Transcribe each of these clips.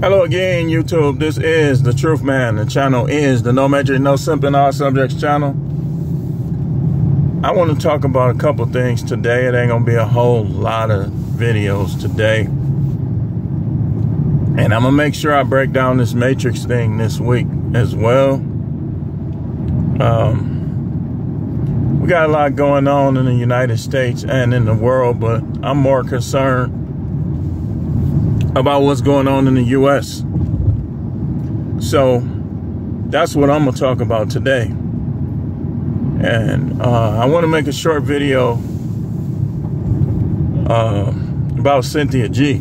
Hello again, YouTube. This is The Truth Man. The channel is the No Metric, No Simping, All Subjects channel. I want to talk about a couple things today. It ain't going to be a whole lot of videos today. And I'm going to make sure I break down this Matrix thing this week as well. We got a lot going on in the United States and in the world, but I'm more concerned about what's going on in the U.S. So that's what I'm going to talk about today. And I want to make a short video about Cynthia G.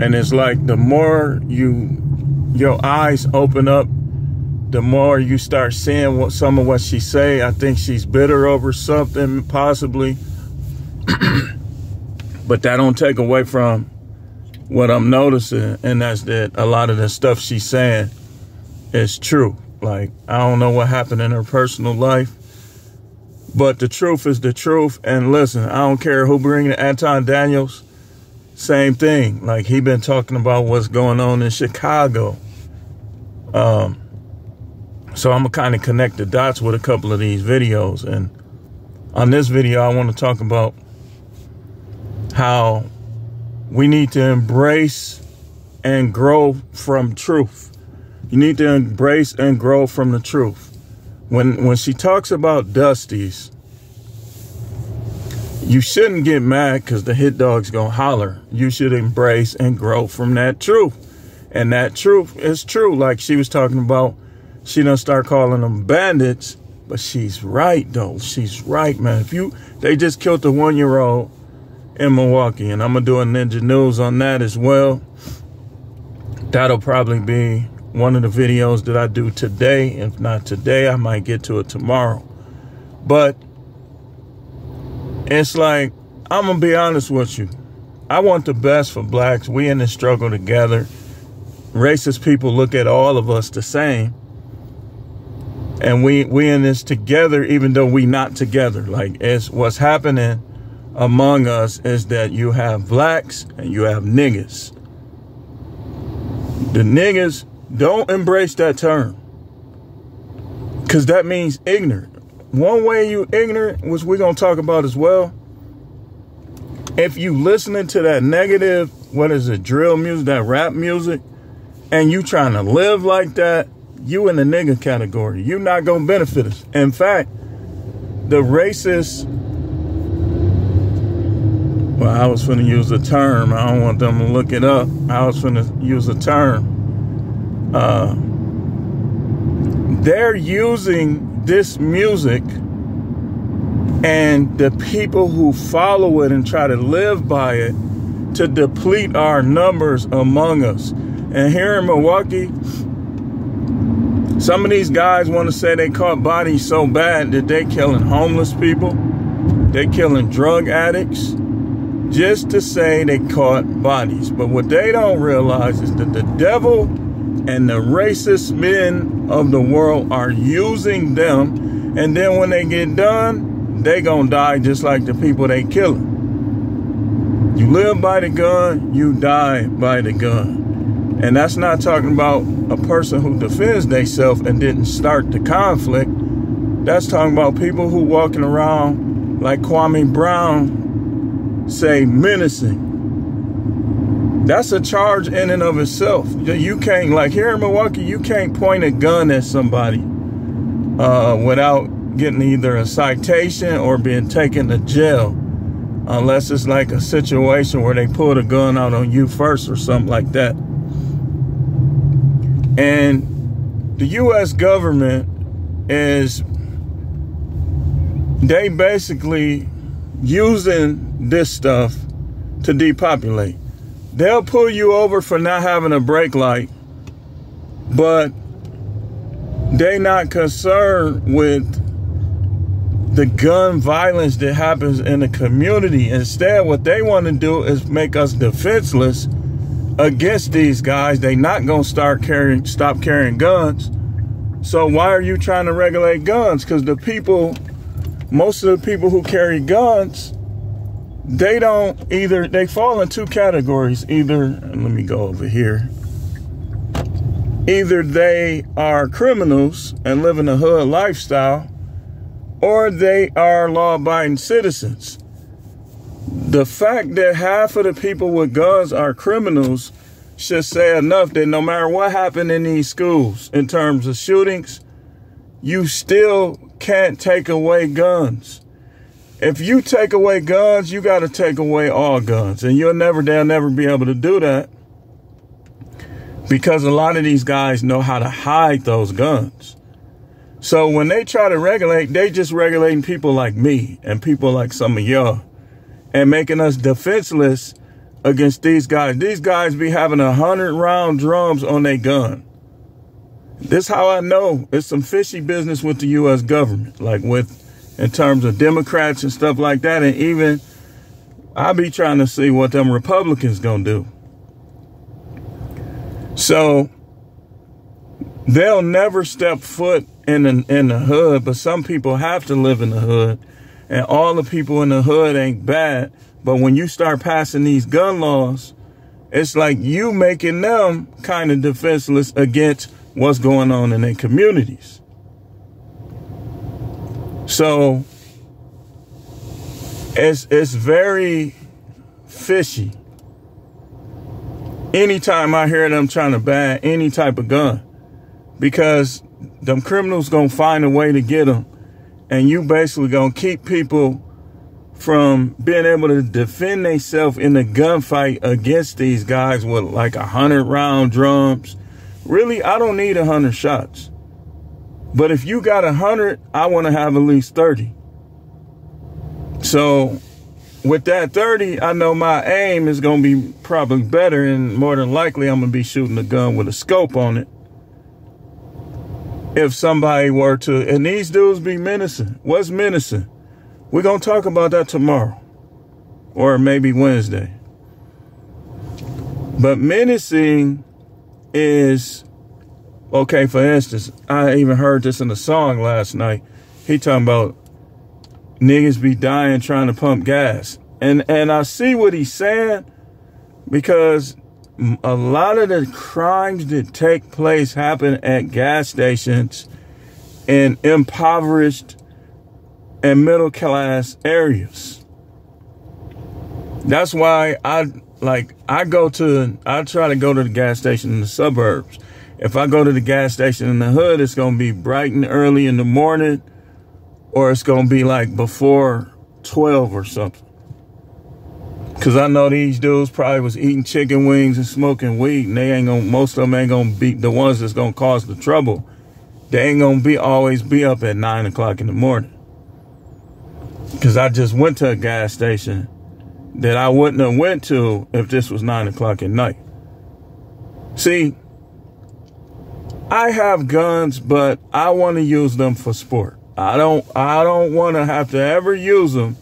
And it's like the more your eyes open up, the more you start seeing some of what she say. I think she's bitter over something, possibly. But that don't take away from what I'm noticing, and that's that a lot of the stuff she's saying is true. Like, I don't know what happened in her personal life, but the truth is the truth. And listen, I don't care who bring the Anton Daniels, same thing. Like, he been talking about what's going on in Chicago. So I'm gonna kind of connect the dots with a couple of these videos. And on this video, I want to talk about how we need to embrace and grow from truth. You need to embrace and grow from the truth. When she talks about Dusties, you shouldn't get mad because the hit dog's gonna holler. You should embrace and grow from that truth. And that truth is true. Like she was talking about, she done start calling them bandits, but she's right though. She's right, man. They just killed the 1-year-old in Milwaukee, and I'm gonna do a Ninja News on that as well. That'll probably be one of the videos that I do today. If not today, I might get to it tomorrow. But it's like, I'm gonna be honest with you. I want the best for blacks. We in this struggle together. Racist people look at all of us the same. And we in this together, even though we not together. Like, it's what's happening among us is that you have blacks and you have niggas. The niggas don't embrace that term, because that means ignorant. One way you ignorant, which we're going to talk about as well, if you listening to that negative, what is it, drill music, that rap music, and you trying to live like that, you in the nigga category. You're not going to benefit us. In fact, the racist, well, I was finna use a term. I don't want them to look it up. I was finna use a term. They're using this music and the people who follow it and try to live by it to deplete our numbers among us. And here in Milwaukee, some of these guys want to say they caught bodies so bad that they killing homeless people. They killing drug addicts. Just to say they caught bodies. But what they don't realize is that the devil and the racist men of the world are using them. And then when they get done, they gonna die just like the people they killing. You live by the gun, you die by the gun. And that's not talking about a person who defends themselves and didn't start the conflict. That's talking about people who walking around like Kwame Brown say, menacing. That's a charge in and of itself. You can't, like here in Milwaukee, you can't point a gun at somebody without getting either a citation or being taken to jail, unless it's like a situation where they pull the gun out on you first or something like that. And the U.S. government they basically using this stuff to depopulate. They'll pull you over for not having a brake light, but they not concerned with the gun violence that happens in the community. Instead, what they want to do is make us defenseless against these guys. They not gonna stop carrying guns. So why are you trying to regulate guns? Because most of the people who carry guns, they fall in two categories. Either, let me go over here. Either they are criminals and live in a hood lifestyle, or they are law-abiding citizens. The fact that half of the people with guns are criminals should say enough that no matter what happened in these schools in terms of shootings, you still can't take away guns. If you take away guns, you got to take away all guns. And they'll never be able to do that, because a lot of these guys know how to hide those guns. So when they try to regulate, they just regulating people like me and people like some of y'all, and making us defenseless against these guys. These guys be having 100-round drums on their gun. This how I know it's some fishy business with the U.S. government, like in terms of Democrats and stuff like that. And even I be trying to see what them Republicans gonna do. So they'll never step foot in the hood, but some people have to live in the hood. And all the people in the hood ain't bad. But when you start passing these gun laws, it's like you making them kind of defenseless against what's going on in their communities. So it's very fishy. Anytime I hear them trying to ban any type of gun, because them criminals gonna find a way to get them, and you basically gonna keep people from being able to defend themselves in the gunfight against these guys with like 100-round drums. Really, I don't need 100 shots. But if you got 100, I want to have at least 30. So with that 30, I know my aim is going to be probably better, and more than likely I'm going to be shooting a gun with a scope on it. If somebody were to, and these dudes be menacing. What's menacing? We're going to talk about that tomorrow, or maybe Wednesday. But menacing is, okay, for instance, I even heard this in a song last night. He talking about niggas be dying trying to pump gas. And I see what he's saying, because a lot of the crimes that take place happen at gas stations in impoverished and middle class areas. That's why I try to go to the gas station in the suburbs. If I go to the gas station in the hood, it's going to be bright and early in the morning, or it's going to be like before 12 or something. Because I know these dudes probably was eating chicken wings and smoking weed, and most of them ain't going to be the ones that's going to cause the trouble. They ain't going to always be up at 9 o'clock in the morning. Because I just went to a gas station that I wouldn't have went to if this was 9 o'clock at night. See, I have guns, but I want to use them for sport. I don't want to have to ever use them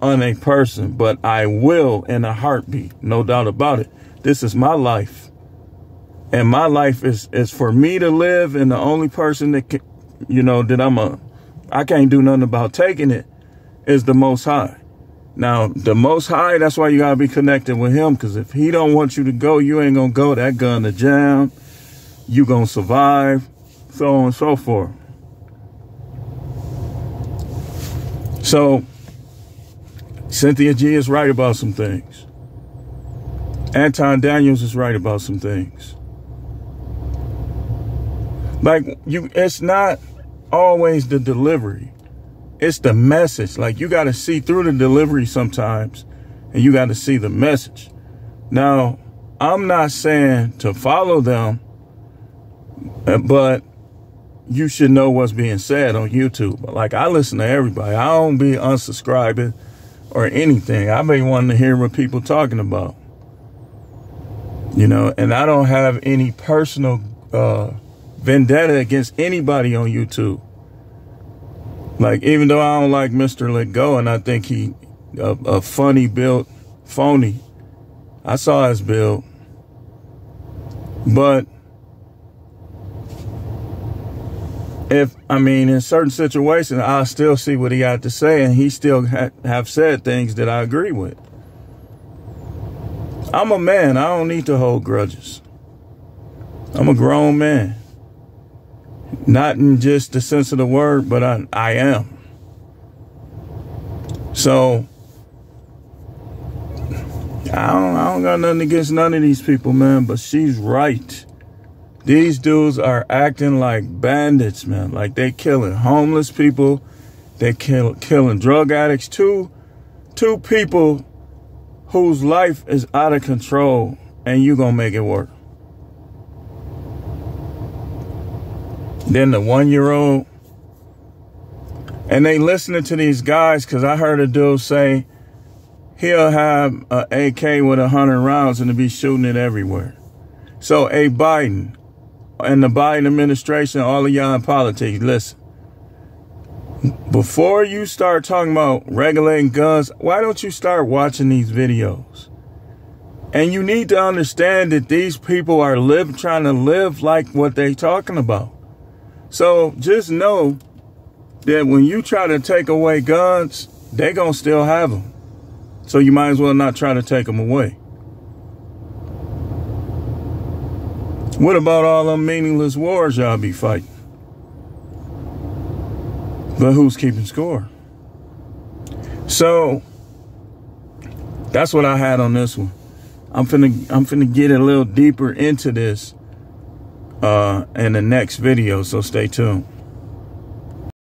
on a person, but I will in a heartbeat, no doubt about it. This is my life, and my life is for me to live, and the only person that can, I can't do nothing about taking it, is the Most High. Now, the Most High, that's why you gotta be connected with him, because if he don't want you to go, you ain't gonna go. That gun to jam, you gonna survive, so on and so forth. So Cynthia G is right about some things. Anton Daniels is right about some things. Like, it's not always the delivery. It's the message. Like, you got to see through the delivery sometimes, and you got to see the message. Now, I'm not saying to follow them, but you should know what's being said on YouTube. Like, I listen to everybody. I don't be unsubscribing or anything. I be wanting to hear what people talking about. And I don't have any personal vendetta against anybody on YouTube. Like, even though I don't like Mr. Let Go, and I think he a funny built phony. I saw his build. But in certain situations, I still see what he had to say, and he still have said things that I agree with. I'm a man. I don't need to hold grudges. I'm a grown man. Not in just the sense of the word, but I am. So, I don't got nothing against none of these people, man, but she's right. These dudes are acting like bandits, man. Like they killing homeless people. They killing drug addicts. Two people whose life is out of control, and you gonna make it work. Then the 1-year-old, and they listening to these guys, because I heard a dude say he'll have an AK with 100 rounds and to be shooting it everywhere. So, hey, Biden and the Biden administration, all of y'all in politics, listen. Before you start talking about regulating guns, why don't you start watching these videos? And you need to understand that these people are trying to live like what they talking about. So just know that when you try to take away guns, they gonna still have them. So you might as well not try to take them away. What about all them meaningless wars y'all be fighting? But who's keeping score? So that's what I had on this one. I'm finna get a little deeper into this in the next video, so stay tuned.